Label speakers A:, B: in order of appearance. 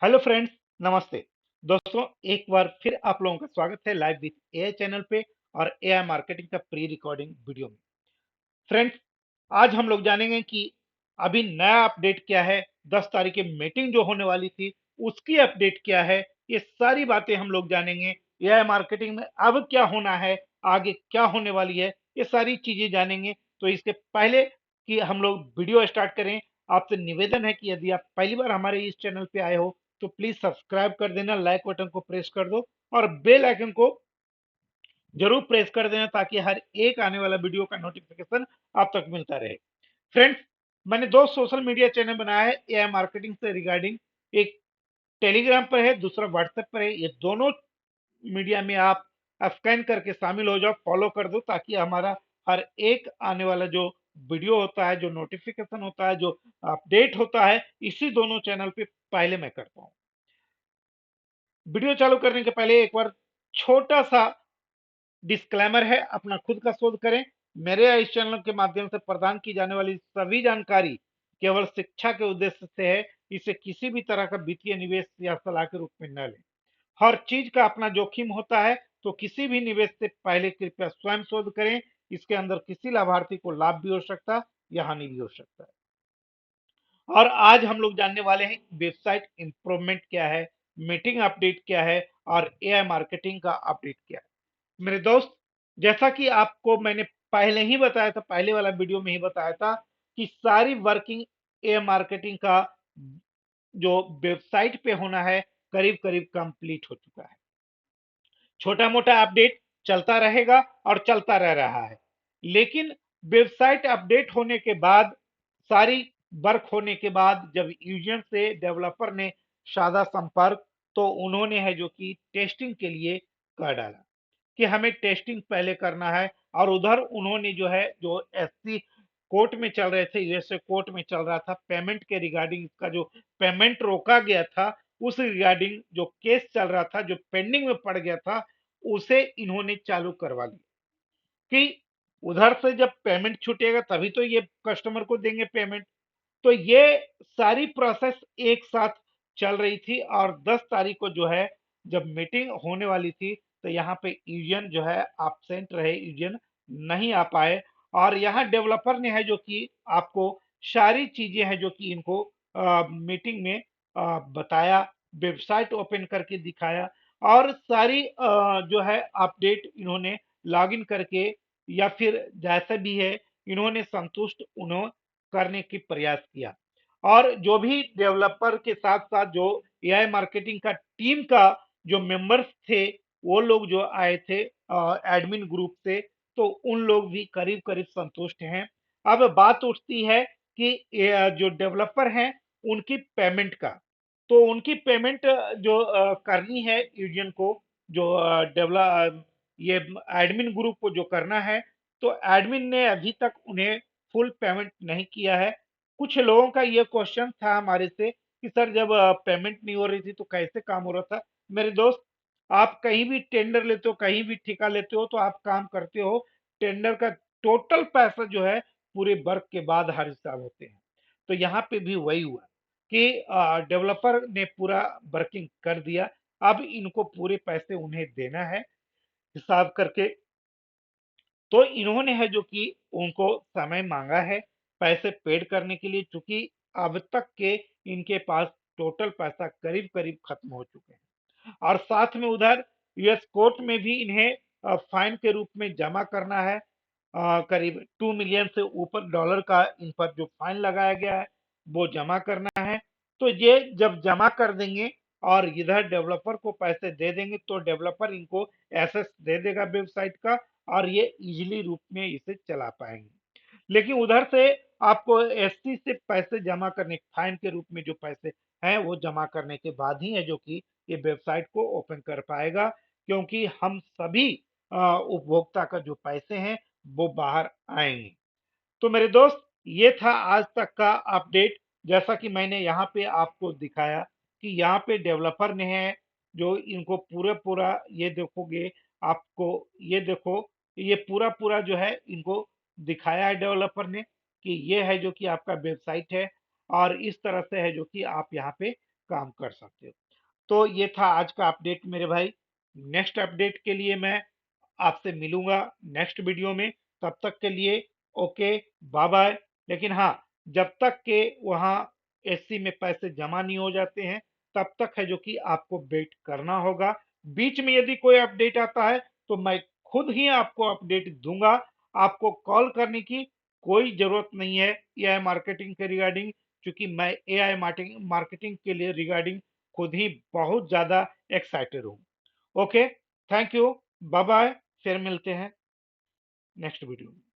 A: Hello friends, नमस्ते। दोस्तों, एक बार फिर आप लोगों का स्वागत है लाइव विद एआई चैनल पे और एआई मार्केटिंग का प्री रिकॉर्डिंग वीडियो में। फ्रेंड्स, आज हम लोग जानेंगे कि अभी नया अपडेट क्या है। 10 तारीख की मीटिंग जो होने वाली थी उसकी अपडेट क्या है, ये सारी बातें हम लोग जानेंगे। एआई मार्केटिंग में अब क्या होना है, आगे क्या होने वाली है, ये सारी चीजें जानेंगे। तो इसके पहले कि हम लोग वीडियो स्टार्ट करें, आपसे निवेदन है कि यदि आप पहली बार हमारे इस चैनल पे आए हो तो प्लीज सब्सक्राइब कर देना, लाइक बटन को प्रेस कर दो और बेल आइकन को जरूर प्रेस कर देना ताकि हर एक आने वाला वीडियो का नोटिफिकेशन आप तक मिलता रहे। फ्रेंड्स, मैंने दो सोशल मीडिया चैनल बनाया है एआई मार्केटिंग से रिगार्डिंग। एक टेलीग्राम पर है, दूसरा व्हाट्सएप पर है। ये दोनों मीडिया में आप स्कैन करके शामिल हो जाओ, फॉलो कर दो ताकि हमारा हर एक आने वाला जो वीडियो होता है, जो नोटिफिकेशन होता है, जो अपडेट होता है, इसी दोनों चैनल पे पहले मैं करता हूँ। वीडियो चालू करने के पहले एक बार छोटा सा डिस्क्लेमर है, अपना खुद का शोध करें। मेरे इस चैनल के माध्यम से प्रदान की जाने वाली सभी जानकारी केवल शिक्षा के उद्देश्य से है। इसे किसी भी तरह का वित्तीय निवेश या सलाह के रूप में न लें। हर चीज का अपना जोखिम होता है, तो किसी भी निवेश से पहले कृपया स्वयं शोध करें। इसके अंदर किसी लाभार्थी को लाभ भी हो सकता है या हानि भी हो सकता है। और आज हम लोग जानने वाले हैं वेबसाइट इंप्रूवमेंट क्या है, मीटिंग अपडेट क्या है और एआई मार्केटिंग का अपडेट क्या है। मेरे दोस्त, जैसा कि आपको मैंने पहले ही बताया था, पहले वाला वीडियो में ही बताया था कि सारी वर्किंग एआई मार्केटिंग का जो वेबसाइट पे होना है करीब करीब कंप्लीट हो चुका है। छोटा मोटा अपडेट चलता रहेगा और चलता रह रहा है, लेकिन वेबसाइट अपडेट होने के बाद, सारी वर्क होने के बाद, जब यूजर से डेवलपर ने साधा संपर्क, तो उन्होंने है जो कि टेस्टिंग के लिए कह डाला कि हमें टेस्टिंग पहले करना है। और उधर उन्होंने जो है, जो एससी कोर्ट में चल रहे थे, यूएसए कोर्ट में चल रहा था पेमेंट के रिगार्डिंग, इसका जो पेमेंट रोका गया था उस रिगार्डिंग जो केस चल रहा था, जो पेंडिंग में पड़ गया था, उसे इन्होंने चालू करवा लिया कि उधर से जब पेमेंट छूटेगा तभी तो ये कस्टमर को देंगे पेमेंट। तो ये सारी प्रोसेस एक साथ चल रही थी और 10 तारीख को जो है, जब मीटिंग होने वाली थी, तो यहाँ पे यूजन जो है एब्सेंट रहे, यूजन नहीं आ पाए। और यहाँ डेवलपर ने है जो कि आपको सारी चीजें हैं जो कि इनको मीटिंग में बताया, वेबसाइट ओपन करके दिखाया और सारी जो है अपडेट इन्होंने लॉगिन करके या फिर जैसे भी है इन्होंने संतुष्ट उन्होंने करने की प्रयास किया। और जो भी डेवलपर के साथ साथ जो एआई मार्केटिंग का टीम का जो मेंबर्स थे, वो लोग जो आए थे एडमिन ग्रुप से, तो उन लोग भी करीब करीब संतुष्ट हैं। अब बात उठती है कि जो डेवलपर हैं उनकी पेमेंट का। तो उनकी पेमेंट जो करनी है यूजन को, जो डेवलप ये एडमिन ग्रुप को जो करना है, तो एडमिन ने अभी तक उन्हें फुल पेमेंट नहीं किया है। कुछ लोगों का ये क्वेश्चन था हमारे से कि सर, जब पेमेंट नहीं हो रही थी तो कैसे काम हो रहा था। मेरे दोस्त, आप कहीं भी टेंडर लेते हो, कहीं भी ठेका लेते हो, तो आप काम करते हो, टेंडर का टोटल पैसा जो है पूरे वर्क के बाद हर हिसाब होते हैं। तो यहाँ पे भी वही हुआ कि डेवलपर ने पूरा वर्किंग कर दिया। अब इनको पूरे पैसे उन्हें देना है हिसाब करके। तो इन्होंने है जो कि उनको समय मांगा है पैसे पेड करने के लिए, चूंकि अब तक के इनके पास टोटल पैसा करीब करीब खत्म हो चुके हैं। और साथ में उधर यूएस कोर्ट में भी इन्हें फाइन के रूप में जमा करना है। करीब 2 मिलियन से ऊपर डॉलर का इन पर जो फाइन लगाया गया है वो जमा करना है। तो ये जब जमा कर देंगे और इधर डेवलपर को पैसे दे देंगे, तो डेवलपर इनको एसेस दे देगा वेबसाइट का और ये इजीली रूप में इसे चला पाएंगे। लेकिन उधर से आपको एससी से पैसे जमा करने, फाइन के रूप में जो पैसे हैं वो जमा करने के बाद ही है जो कि ये वेबसाइट को ओपन कर पाएगा, क्योंकि हम सभी उपभोक्ता का जो पैसे हैं वो बाहर आएंगे। तो मेरे दोस्त, ये था आज तक का अपडेट। जैसा कि मैंने यहाँ पे आपको दिखाया कि यहाँ पे डेवलपर ने है जो इनको पूरा पूरा, ये देखोगे आपको, ये देखो, ये पूरा पूरा जो है इनको दिखाया है डेवलपर ने कि ये है जो कि आपका वेबसाइट है और इस तरह से है जो कि आप यहाँ पे काम कर सकते हो। तो ये था आज का अपडेट मेरे भाई। नेक्स्ट अपडेट के लिए मैं आपसे मिलूंगा नेक्स्ट वीडियो में। तब तक के लिए ओके, बाय बाय। लेकिन हाँ, जब तक के वहाँ एससी में पैसे जमा नहीं हो जाते हैं, तब तक है जो कि आपको वेट करना होगा। बीच में यदि कोई अपडेट आता है तो मैं खुद ही आपको अपडेट दूंगा। आपको कॉल करने की कोई जरूरत नहीं है एआई मार्केटिंग के रिगार्डिंग, क्योंकि मैं एआई मार्केटिंग के लिए रिगार्डिंग खुद ही बहुत ज्यादा एक्साइटेड हूँ। Okay, thank you, bye bye. फिर मिलते हैं नेक्स्ट वीडियो में।